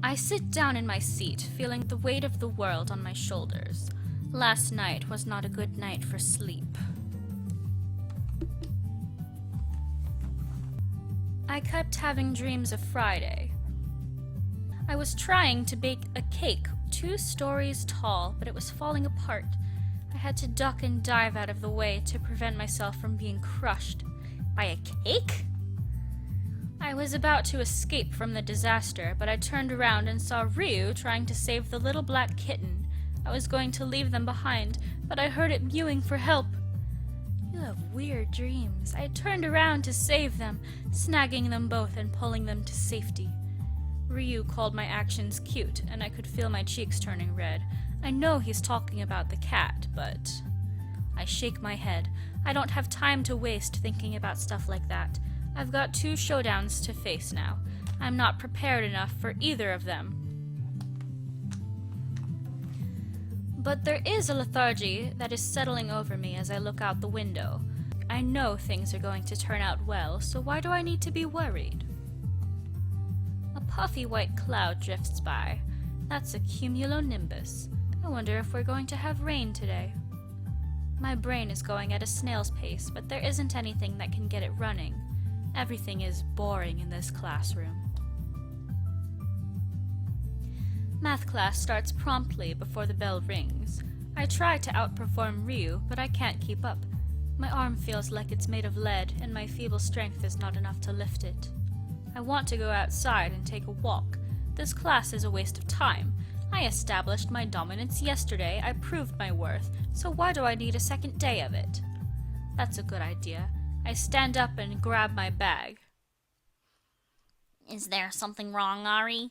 I sit down in my seat, feeling the weight of the world on my shoulders. Last night was not a good night for sleep. I kept having dreams of Friday. I was trying to bake a cake 2 stories tall, but it was falling apart. I had to duck and dive out of the way to prevent myself from being crushed. By a cake? I was about to escape from the disaster, but I turned around and saw Ryuu trying to save the little black kitten. I was going to leave them behind, but I heard it mewing for help. You have weird dreams. I turned around to save them, snagging them both and pulling them to safety. Ryuu called my actions cute, and I could feel my cheeks turning red. I know he's talking about the cat, but... I shake my head. I don't have time to waste thinking about stuff like that. I've got 2 showdowns to face now. I'm not prepared enough for either of them. But there is a lethargy that is settling over me as I look out the window. I know things are going to turn out well, so why do I need to be worried? A puffy white cloud drifts by. That's a cumulonimbus. I wonder if we're going to have rain today. My brain is going at a snail's pace, but there isn't anything that can get it running. Everything is boring in this classroom. Math class starts promptly before the bell rings. I try to outperform Ryuu, but I can't keep up. My arm feels like it's made of lead, and my feeble strength is not enough to lift it. I want to go outside and take a walk. This class is a waste of time. I established my dominance yesterday, I proved my worth, so why do I need a second day of it? That's a good idea. I stand up and grab my bag. Is there something wrong, Ari?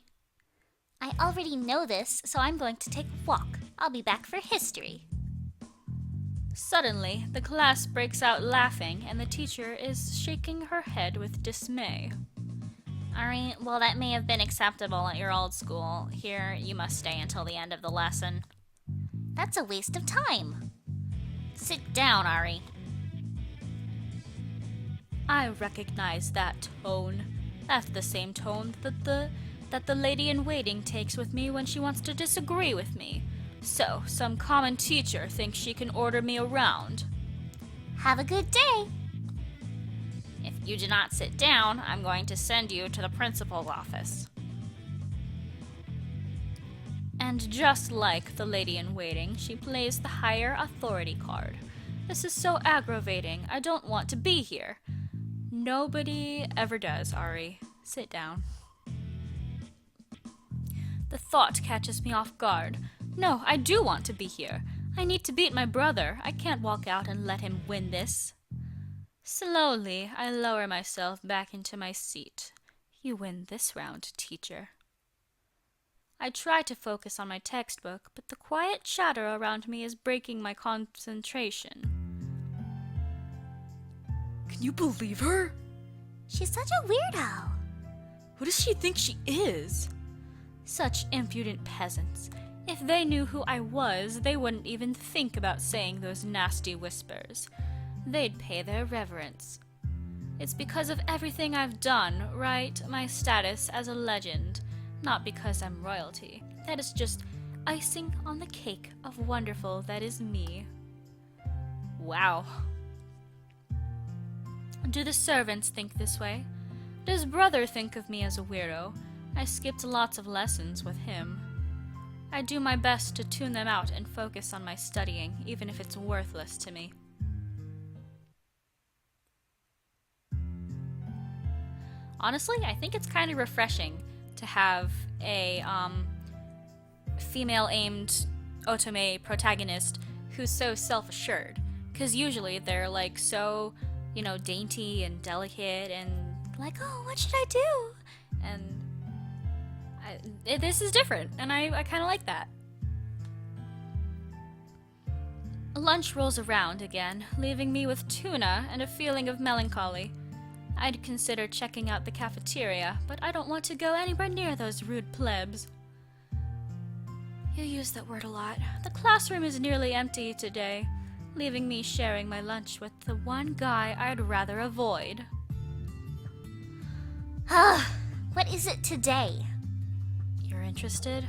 I already know this, so I'm going to take a walk. I'll be back for history. Suddenly, the class breaks out laughing, and the teacher is shaking her head with dismay. Ari, well, that may have been acceptable at your old school. Here, you must stay until the end of the lesson. That's a waste of time. Sit down, Ari. I recognize that tone. That's the same tone that the lady-in-waiting takes with me when she wants to disagree with me. So, some common teacher thinks she can order me around. Have a good day. If you do not sit down, I'm going to send you to the principal's office. And just like the lady-in-waiting, she plays the higher authority card. This is so aggravating. I don't want to be here. Nobody ever does, Ari. Sit down. The thought catches me off guard. No, I do want to be here. I need to beat my brother. I can't walk out and let him win this. Slowly, I lower myself back into my seat. You win this round, teacher. I try to focus on my textbook, but the quiet chatter around me is breaking my concentration. Can you believe her? She's such a weirdo. Who does she think she is? Such impudent peasants. If they knew who I was, they wouldn't even think about saying those nasty whispers. They'd pay their reverence. It's because of everything I've done, right? My status as a legend. Not because I'm royalty. That is just icing on the cake of wonderful that is me. Wow. Do the servants think this way? Does brother think of me as a weirdo? I skipped lots of lessons with him. I do my best to tune them out and focus on my studying, even if it's worthless to me. Honestly, I think it's kind of refreshing to have a female-aimed otome protagonist who's so self-assured. Because usually they're like so, dainty and delicate and like, oh, what should I do? And this is different, and I kind of like that. Lunch rolls around again, leaving me with tuna and a feeling of melancholy. I'd consider checking out the cafeteria, but I don't want to go anywhere near those rude plebs. You use that word a lot. The classroom is nearly empty today, leaving me sharing my lunch with the one guy I'd rather avoid. What is it today? You're interested?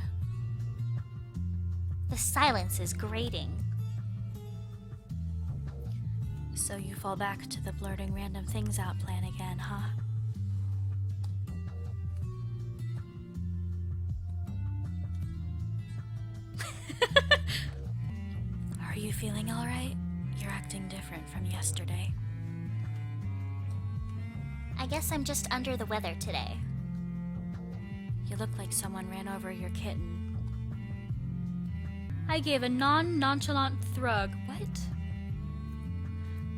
The silence is grating. So you fall back to the blurting random things out plan again, huh? Are you feeling alright? You're acting different from yesterday. I guess I'm just under the weather today. You look like someone ran over your kitten. I gave a nonchalant thrug. What?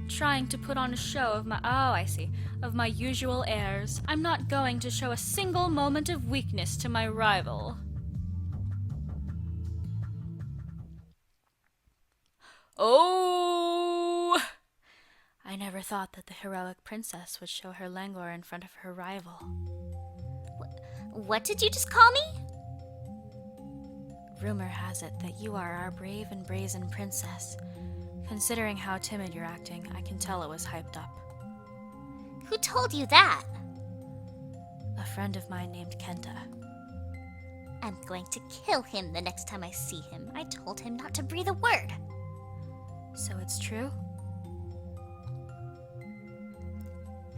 Trying to put on a show of my... Oh, I see. Of my usual airs. I'm not going to show a single moment of weakness to my rival. Oh! I never thought that the heroic princess would show her languor in front of her rival. What did you just call me? Rumor has it that you are our brave and brazen princess. Considering how timid you're acting, I can tell it was hyped up. Who told you that? A friend of mine named Kenta. I'm going to kill him the next time I see him. I told him not to breathe a word. So it's true?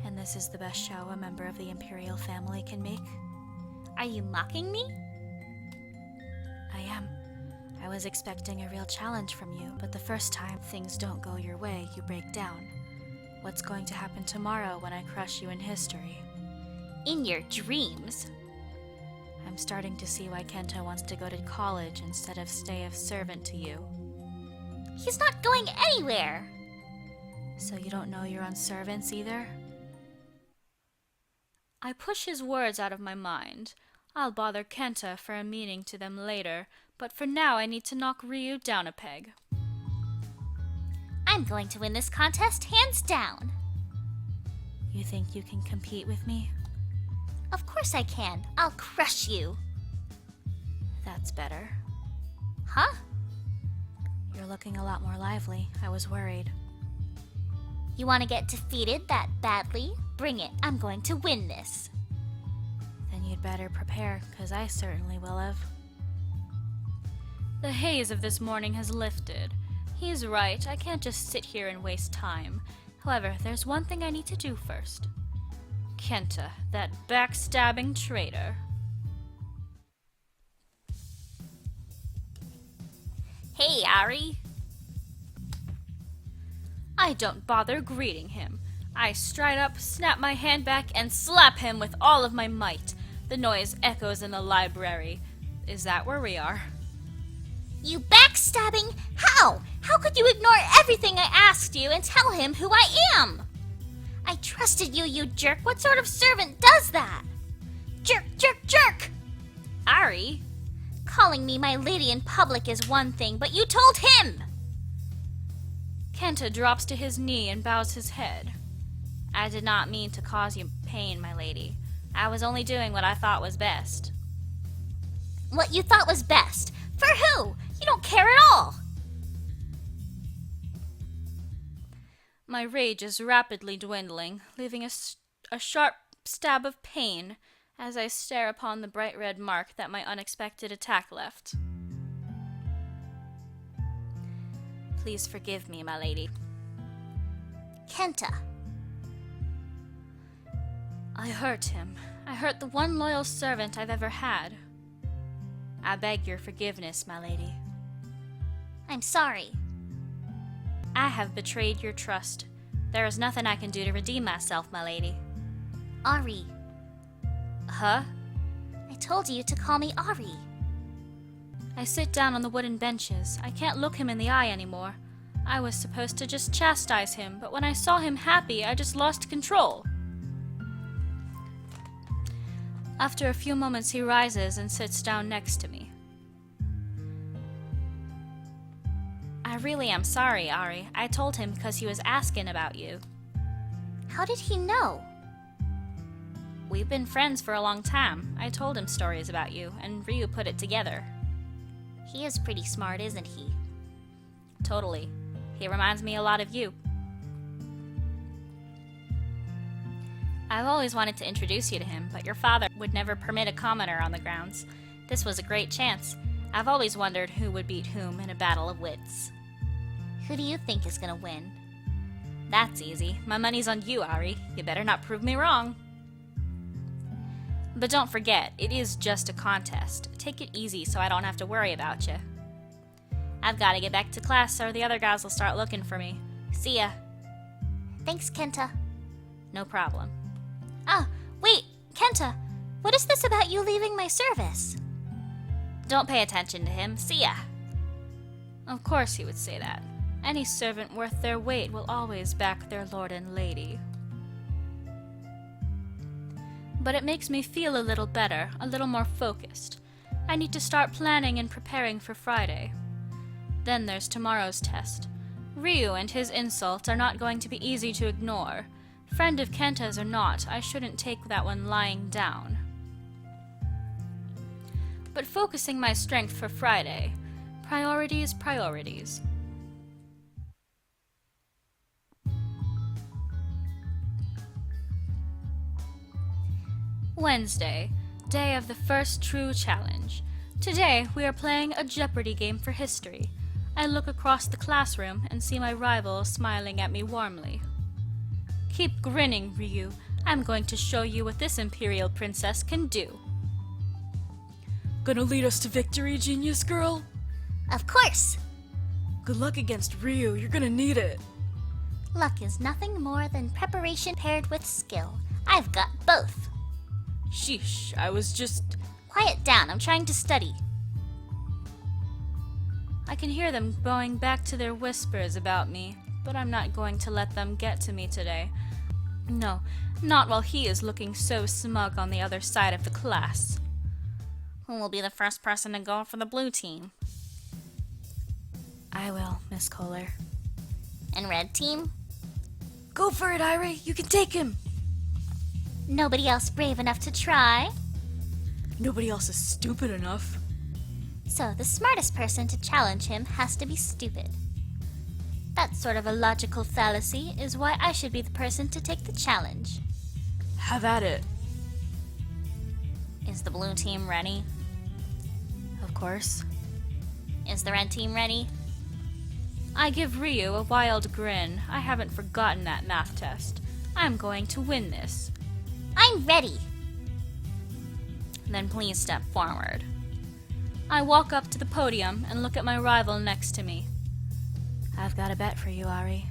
And this is the best show a member of the Imperial family can make? Are you mocking me? I am. I was expecting a real challenge from you, but the first time things don't go your way, you break down. What's going to happen tomorrow when I crush you in history? In your dreams. I'm starting to see why Kenta wants to go to college instead of stay a servant to you. He's not going anywhere. So you don't know you're on servants either? I push his words out of my mind. I'll bother Kenta for a meaning to them later, but for now I need to knock Ryuu down a peg. I'm going to win this contest hands down. You think you can compete with me? Of course I can. I'll crush you. That's better. Huh? You're looking a lot more lively. I was worried. You want to get defeated that badly? Bring it. I'm going to win this. Then you'd better prepare, 'cause I certainly will have. The haze of this morning has lifted. He's right. I can't just sit here and waste time. However, there's one thing I need to do first. Kenta, that backstabbing traitor. Hey, Ari. I don't bother greeting him. I stride up, snap my hand back, and slap him with all of my might. The noise echoes in the library. Is that where we are? You backstabbing? How? How could you ignore everything I asked you and tell him who I am? I trusted you, you jerk. What sort of servant does that? Jerk, jerk, jerk! Ari? Calling me my lady in public is one thing, but you told him! Kenta drops to his knee and bows his head. I did not mean to cause you pain, my lady. I was only doing what I thought was best. What you thought was best? For who? You don't care at all! My rage is rapidly dwindling, leaving a sharp stab of pain as I stare upon the bright red mark that my unexpected attack left. Please forgive me, my lady. Kenta. I hurt him. I hurt the one loyal servant I've ever had. I beg your forgiveness, my lady. I'm sorry. I have betrayed your trust. There is nothing I can do to redeem myself, my lady. Ari. Huh? I told you to call me Ari. I sit down on the wooden benches. I can't look him in the eye anymore. I was supposed to just chastise him, but when I saw him happy, I just lost control. After a few moments, he rises and sits down next to me. I really am sorry, Ari. I told him because he was asking about you. How did he know? We've been friends for a long time. I told him stories about you, and Ryuu put it together. He is pretty smart, isn't he? Totally. He reminds me a lot of you. I've always wanted to introduce you to him, but your father would never permit a commoner on the grounds. This was a great chance. I've always wondered who would beat whom in a battle of wits. Who do you think is gonna win? That's easy. My money's on you, Ari. You better not prove me wrong. But don't forget, it is just a contest. Take it easy so I don't have to worry about you. I've got to get back to class or the other guys will start looking for me. See ya. Thanks, Kenta. No problem. Ah, wait, Kenta, what is this about you leaving my service? Don't pay attention to him. See ya. Of course he would say that. Any servant worth their weight will always back their lord and lady. But it makes me feel a little better, a little more focused. I need to start planning and preparing for Friday. Then there's tomorrow's test. Ryuu and his insults are not going to be easy to ignore. Friend of Kenta's or not, I shouldn't take that one lying down. But focusing my strength for Friday. Priorities, priorities. Wednesday, day of the first true challenge. Today, we are playing a Jeopardy game for history. I look across the classroom and see my rival smiling at me warmly. Keep grinning, Ryuu. I'm going to show you what this Imperial Princess can do. Gonna lead us to victory, genius girl? Of course! Good luck against Ryuu, you're gonna need it. Luck is nothing more than preparation paired with skill. I've got both. Sheesh, I was just... Quiet down, I'm trying to study. I can hear them going back to their whispers about me, but I'm not going to let them get to me today. No, not while he is looking so smug on the other side of the class. Who will be the first person to go for the blue team? I will, Miss Kohler. And red team? Go for it, Irie, you can take him! Nobody else brave enough to try? Nobody else is stupid enough. So the smartest person to challenge him has to be stupid. That sort of a logical fallacy is why I should be the person to take the challenge. Have at it. Is the blue team ready? Of course. Is the red team ready? I give Ryuu a wild grin. I haven't forgotten that math test. I'm going to win this. I'm ready! Then please step forward. I walk up to the podium and look at my rival next to me. I've got a bet for you, Ari.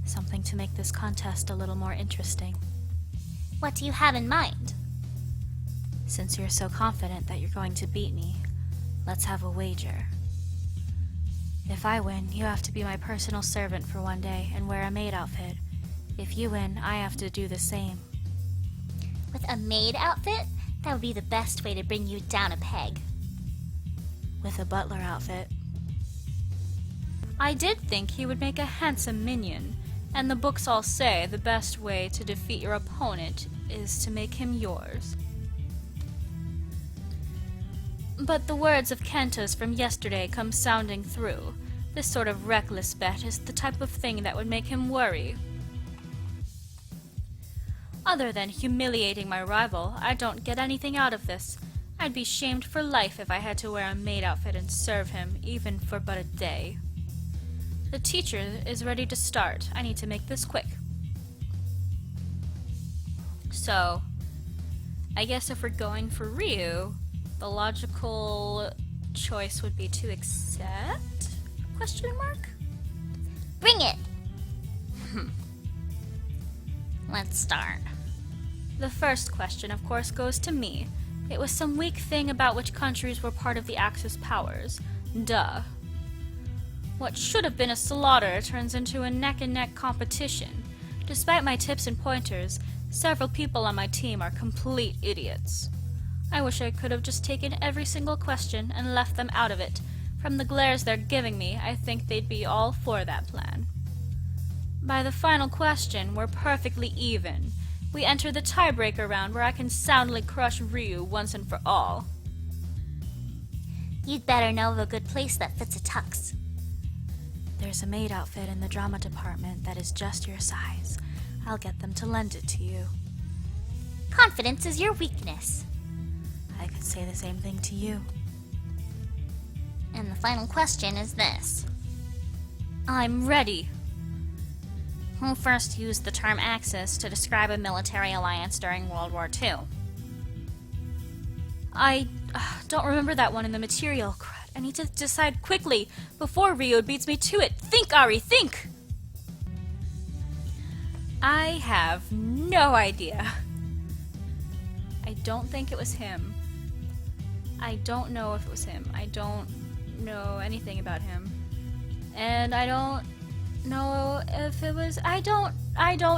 Something to make this contest a little more interesting. What do you have in mind? Since you're so confident that you're going to beat me, let's have a wager. If I win, you have to be my personal servant for one day and wear a maid outfit. If you win, I have to do the same. With a maid outfit? That would be the best way to bring you down a peg. With a butler outfit. I did think he would make a handsome minion, and the books all say the best way to defeat your opponent is to make him yours. But the words of Kenta's from yesterday come sounding through. This sort of reckless bet is the type of thing that would make him worry. Other than humiliating my rival, I don't get anything out of this. I'd be shamed for life if I had to wear a maid outfit and serve him, even for but a day. The teacher is ready to start. I need to make this quick. So, I guess if we're going for Ryuu, the logical choice would be to accept? Question mark? Bring it! Let's start. The first question, of course, goes to me. It was some weak thing about which countries were part of the Axis powers. Duh. What should have been a slaughter turns into a neck-and-neck competition. Despite my tips and pointers, several people on my team are complete idiots. I wish I could have just taken every single question and left them out of it. From the glares they're giving me, I think they'd be all for that plan. By the final question, we're perfectly even. We enter the tiebreaker round where I can soundly crush Ryuu once and for all. You'd better know of a good place that fits a tux. There's a maid outfit in the drama department that is just your size. I'll get them to lend it to you. Confidence is your weakness. I could say the same thing to you. And the final question is this. I'm ready. Who first used the term Axis to describe a military alliance during World War II? I don't remember that one in the material. Crud, I need to decide quickly before Ryuu beats me to it. Think, Ari, think! I have no idea. I don't think it was him. I don't know if it was him. I don't know anything about him. And I don't know if it was... I don't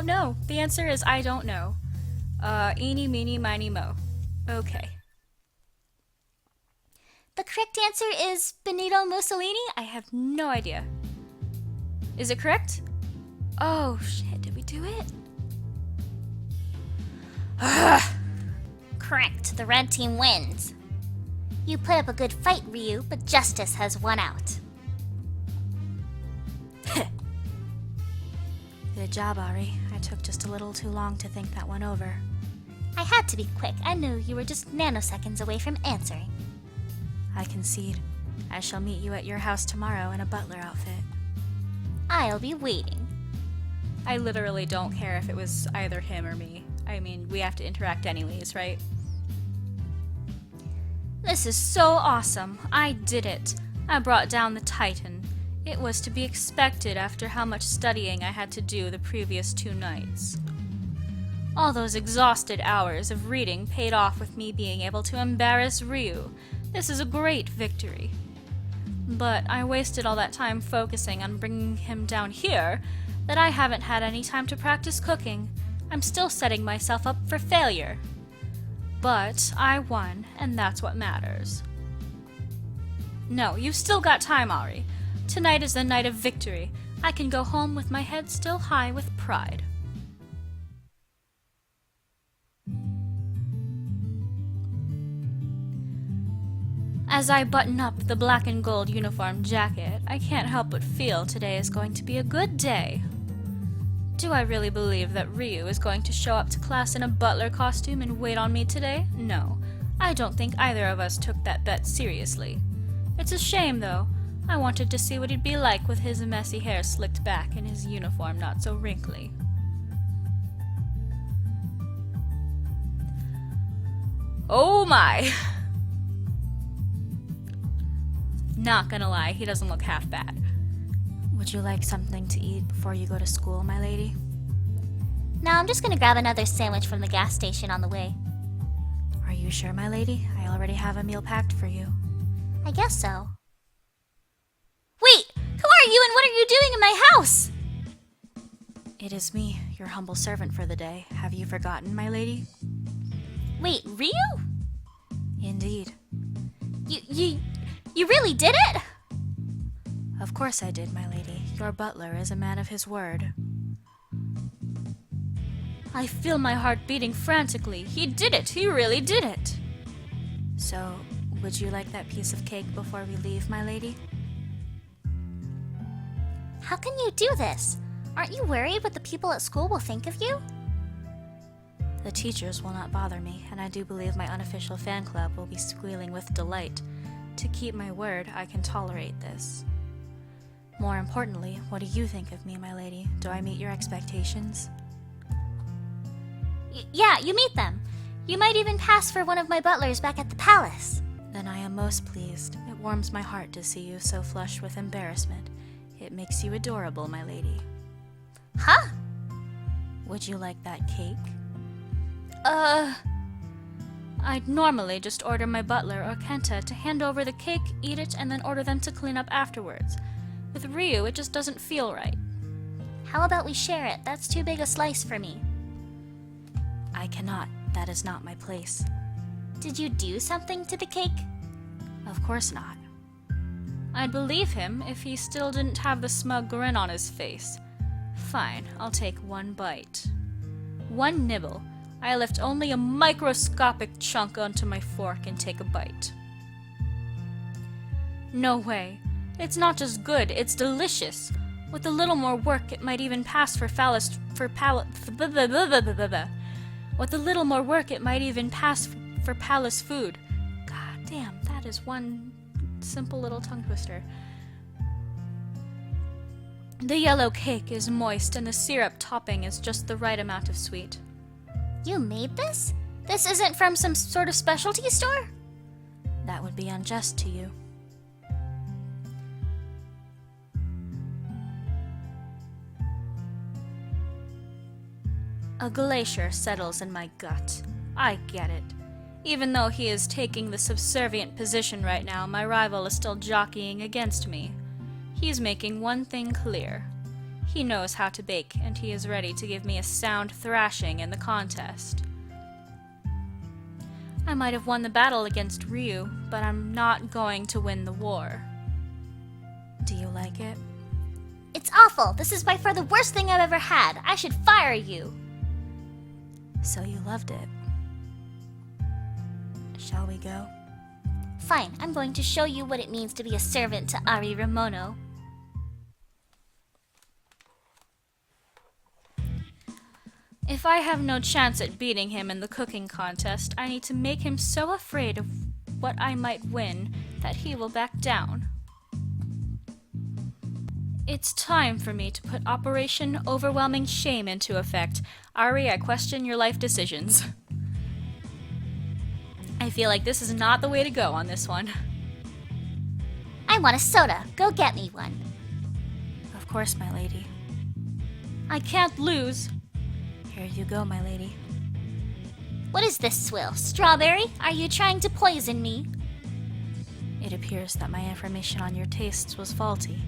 know. The answer is I don't know. Eeny, meeny, miny, mo. Okay. The correct answer is Benito Mussolini. I have no idea. Is it correct? Oh, shit. Did we do it? Correct. The red team wins. You put up a good fight, Ryuu, but justice has won out. Good job, Ari. I took just a little too long to think that one over. I had to be quick. I knew you were just nanoseconds away from answering. I concede. I shall meet you at your house tomorrow in a butler outfit. I'll be waiting. I literally don't care if it was either him or me. I mean, we have to interact anyways, right? This is so awesome. I did it. I brought down the Titan. It was to be expected after how much studying I had to do the previous 2 nights. All those exhausted hours of reading paid off with me being able to embarrass Ryuu. This is a great victory. But I wasted all that time focusing on bringing him down here that I haven't had any time to practice cooking. I'm still setting myself up for failure. But I won, and that's what matters. No, you've still got time, Ari. Tonight is the night of victory. I can go home with my head still high with pride. As I button up the black and gold uniform jacket, I can't help but feel today is going to be a good day. Do I really believe that Ryuu is going to show up to class in a butler costume and wait on me today? No. I don't think either of us took that bet seriously. It's a shame, though. I wanted to see what he'd be like with his messy hair slicked back and his uniform not so wrinkly. Oh my! Not gonna lie, he doesn't look half bad. Would you like something to eat before you go to school, my lady? No, I'm just gonna grab another sandwich from the gas station on the way. Are you sure, my lady? I already have a meal packed for you. I guess so. Wait! Who are you and what are you doing in my house? It is me, your humble servant for the day. Have you forgotten, my lady? Wait, Ryuu? Indeed. You really did it? Of course I did, my lady. Your butler is a man of his word. I feel my heart beating frantically. He did it! He really did it! So, would you like that piece of cake before we leave, my lady? How can you do this? Aren't you worried what the people at school will think of you? The teachers will not bother me, and I do believe my unofficial fan club will be squealing with delight. To keep my word, I can tolerate this. More importantly, what do you think of me, my lady? Do I meet your expectations? Yeah, you meet them. You might even pass for one of my butlers back at the palace. Then I am most pleased. It warms my heart to see you so flushed with embarrassment. It makes you adorable, my lady. Huh? Would you like that cake? I'd normally just order my butler or Kenta to hand over the cake, eat it, and then order them to clean up afterwards. With Ryuu, it just doesn't feel right. How about we share it? That's too big a slice for me. I cannot. That is not my place. Did you do something to the cake? Of course not. I'd believe him if he still didn't have the smug grin on his face. Fine, I'll take one bite. One nibble. I lift only a microscopic chunk onto my fork and take a bite. No way. It's not just good, it's delicious. With a little more work, it might even pass for With a little more work, it might even pass for palace food. God damn, that is one simple little tongue twister. The yellow cake is moist and the syrup topping is just the right amount of sweet. You made this? This isn't from some sort of specialty store? That would be unjust to you. A glacier settles in my gut. I get it. Even though he is taking the subservient position right now, my rival is still jockeying against me. He's making one thing clear. He knows how to bake, and he is ready to give me a sound thrashing in the contest. I might have won the battle against Ryuu, but I'm not going to win the war. Do you like it? It's awful. This is by far the worst thing I've ever had. I should fire you. So you loved it. Shall we go? Fine, I'm going to show you what it means to be a servant to Ari Ramono. If I have no chance at beating him in the cooking contest, I need to make him so afraid of what I might win that he will back down. It's time for me to put Operation Overwhelming Shame into effect. Ari, I question your life decisions. I feel like this is not the way to go on this one. I want a soda. Go get me one. Of course, my lady. I can't lose. Here you go, my lady. What is this swill? Strawberry? Are you trying to poison me? It appears that my information on your tastes was faulty.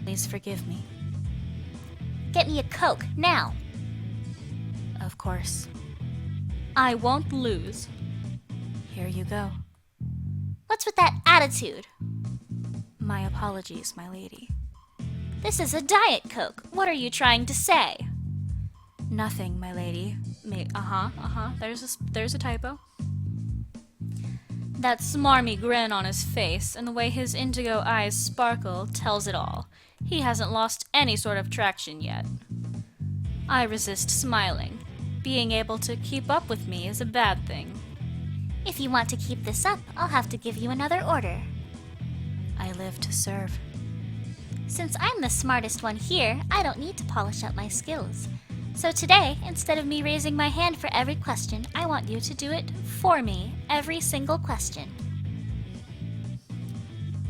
Please forgive me. Get me a Coke, now. Of course. I won't lose. Here you go. What's with that attitude? My apologies, my lady. This is a Diet Coke. What are you trying to say? Nothing, my lady. There's a typo. That smarmy grin on his face and the way his indigo eyes sparkle tells it all. He hasn't lost any sort of traction yet. I resist smiling. Being able to keep up with me is a bad thing. If you want to keep this up, I'll have to give you another order. I live to serve. Since I'm the smartest one here, I don't need to polish up my skills. So today, instead of me raising my hand for every question, I want you to do it for me, every single question.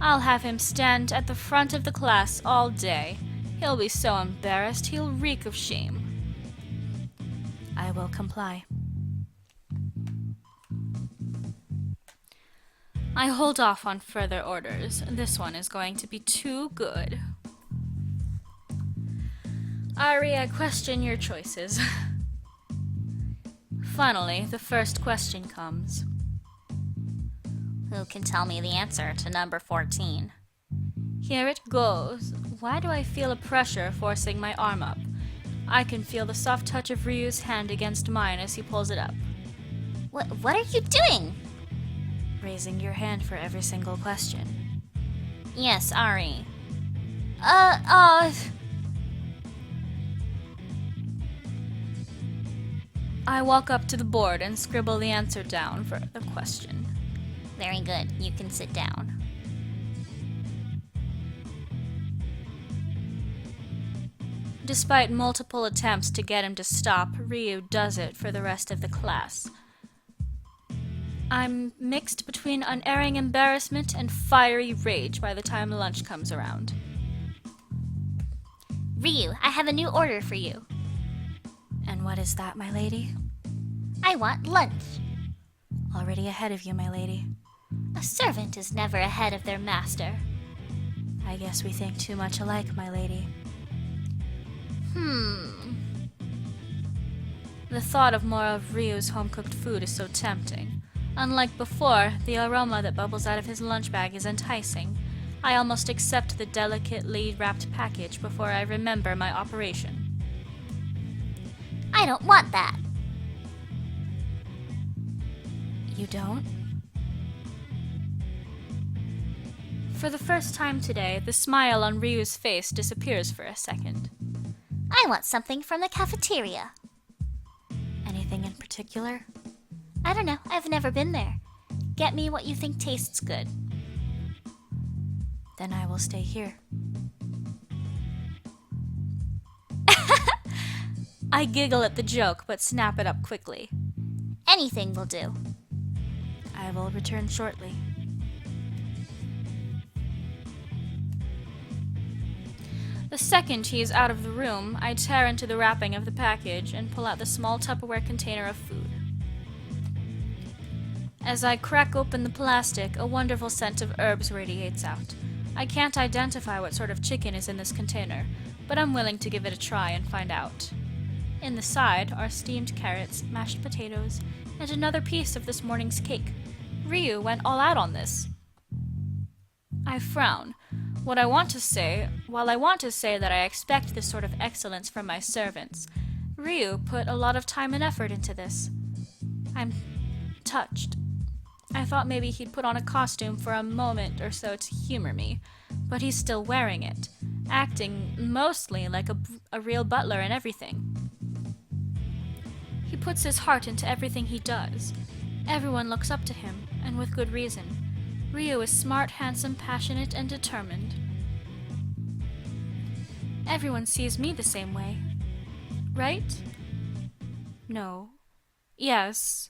I'll have him stand at the front of the class all day. He'll be so embarrassed he'll reek of shame. I will comply. I hold off on further orders. This one is going to be too good. Ari, I question your choices. Finally, the first question comes. Who can tell me the answer to number 14? Here it goes. Why do I feel a pressure forcing my arm up? I can feel the soft touch of Ryu's hand against mine as he pulls it up. What are you doing? Raising your hand for every single question. Yes, Ari. I walk up to the board and scribble the answer down for the question. Very good. You can sit down. Despite multiple attempts to get him to stop, Ryuu does it for the rest of the class. I'm mixed between unerring embarrassment and fiery rage by the time lunch comes around. Ryuu, I have a new order for you. And what is that, my lady? I want lunch. Already ahead of you, my lady. A servant is never ahead of their master. I guess we think too much alike, my lady. The thought of more of Ryu's home-cooked food is so tempting. Unlike before, the aroma that bubbles out of his lunch bag is enticing. I almost accept the delicately wrapped package before I remember my operation. I don't want that. You don't? For the first time today, the smile on Ryu's face disappears for a second. I want something from the cafeteria. Anything in particular? I don't know. I've never been there. Get me what you think tastes good. Then I will stay here. I giggle at the joke, but snap it up quickly. Anything will do. I will return shortly. The second he is out of the room, I tear into the wrapping of the package and pull out the small Tupperware container of food. As I crack open the plastic, a wonderful scent of herbs radiates out. I can't identify what sort of chicken is in this container, but I'm willing to give it a try and find out. In the side are steamed carrots, mashed potatoes, and another piece of this morning's cake. Ryuu went all out on this. I frown. While I want to say that I expect this sort of excellence from my servants, Ryuu put a lot of time and effort into this. I'm touched. I thought maybe he'd put on a costume for a moment or so to humor me, but he's still wearing it, acting mostly like a real butler and everything. He puts his heart into everything he does. Everyone looks up to him, and with good reason. Ryuu is smart, handsome, passionate, and determined. Everyone sees me the same way. Right? No. Yes.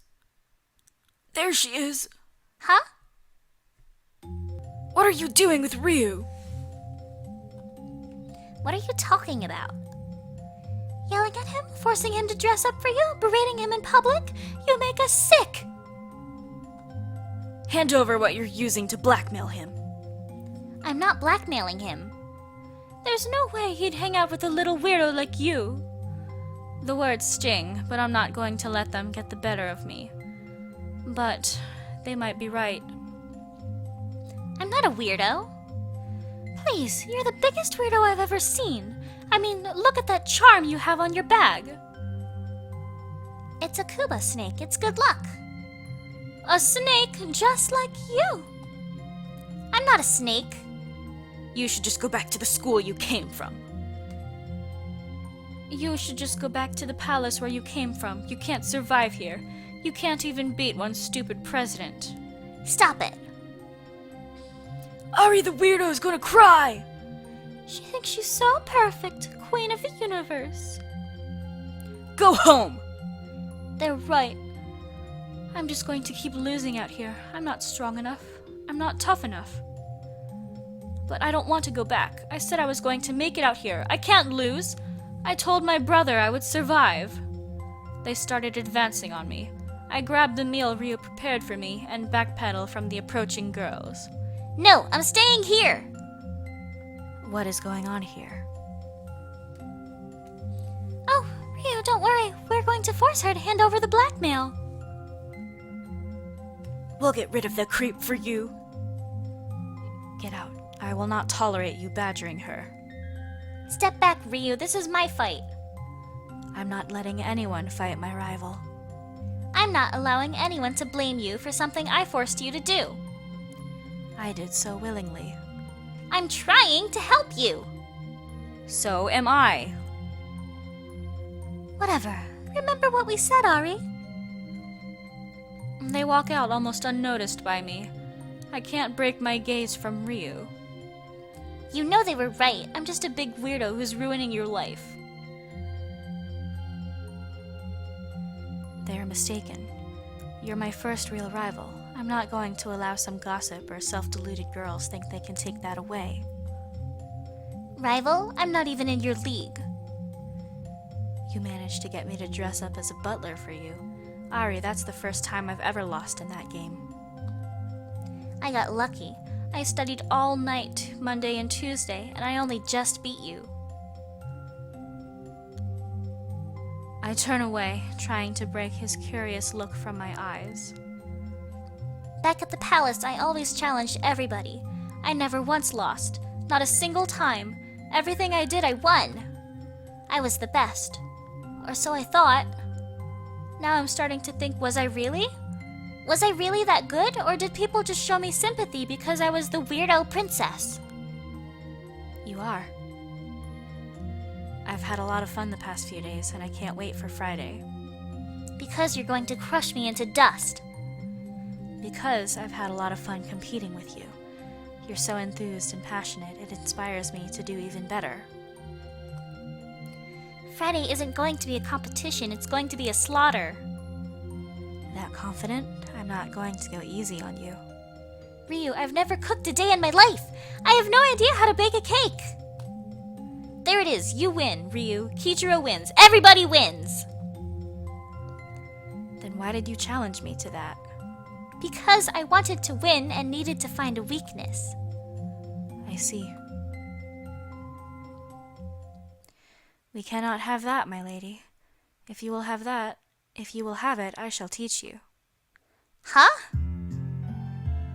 There she is! Huh? What are you doing with Ryuu? What are you talking about? Yelling at him? Forcing him to dress up for you? Berating him in public? You make us sick! Hand over what you're using to blackmail him. I'm not blackmailing him. There's no way he'd hang out with a little weirdo like you. The words sting, but I'm not going to let them get the better of me. But they might be right. I'm not a weirdo. Please, you're the biggest weirdo I've ever seen. I mean, look at that charm you have on your bag. It's a Kuba snake. It's good luck. A snake just like you. I'm not a snake. You should just go back to the school you came from. You should just go back to the palace where you came from. You can't survive here. You can't even beat one stupid president. Stop it. Ari the weirdo is gonna cry! She thinks she's so perfect, queen of the universe. Go home! They're right. I'm just going to keep losing out here. I'm not strong enough. I'm not tough enough. But I don't want to go back. I said I was going to make it out here. I can't lose. I told my brother I would survive. They started advancing on me. I grabbed the meal Ryuu prepared for me and backpedaled from the approaching girls. No, I'm staying here. What is going on here? Oh, Ryuu, don't worry. We're going to force her to hand over the blackmail. We'll get rid of the creep for you. Get out. I will not tolerate you badgering her. Step back, Ryuu. This is my fight. I'm not letting anyone fight my rival. I'm not allowing anyone to blame you for something I forced you to do. I did so willingly. I'm trying to help you. So am I. Whatever. Remember what we said, Ari? They walk out almost unnoticed by me. I can't break my gaze from Ryuu. You know they were right. I'm just a big weirdo who's ruining your life. They are mistaken. You're my first real rival. I'm not going to allow some gossip or self-deluded girls think they can take that away. Rival? I'm not even in your league. You managed to get me to dress up as a butler for you. Ari, that's the first time I've ever lost in that game. I got lucky. I studied all night, Monday and Tuesday, and I only just beat you. I turn away, trying to break his curious look from my eyes. Back at the palace, I always challenged everybody. I never once lost. Not a single time. Everything I did, I won. I was the best. Or so I thought. Now I'm starting to think, was I really? Was I really that good, or did people just show me sympathy because I was the weirdo princess? You are. I've had a lot of fun the past few days, and I can't wait for Friday. Because you're going to crush me into dust. Because I've had a lot of fun competing with you. You're so enthused and passionate, it inspires me to do even better. Friday isn't going to be a competition, it's going to be a slaughter. That confident? I'm not going to go easy on you. Ryuu, I've never cooked a day in my life. I have no idea how to bake a cake. There it is. You win, Ryuu. Kichiro wins. Everybody wins. Then why did you challenge me to that? Because I wanted to win and needed to find a weakness. I see. We cannot have that, my lady. If you will have it, I shall teach you. Huh?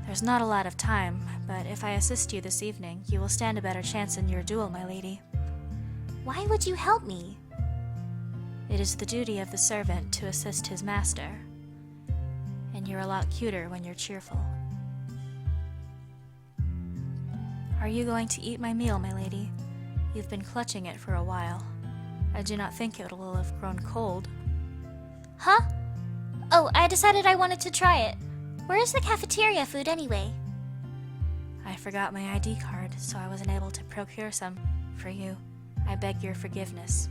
There's not a lot of time, but if I assist you this evening, you will stand a better chance in your duel, my lady. Why would you help me? It is the duty of the servant to assist his master. And you're a lot cuter when you're cheerful. Are you going to eat my meal, my lady? You've been clutching it for a while. I do not think it will have grown cold. Huh? Oh, I decided I wanted to try it. Where is the cafeteria food anyway? I forgot my ID card, so I wasn't able to procure some for you. I beg your forgiveness.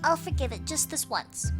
I'll forgive it just this once.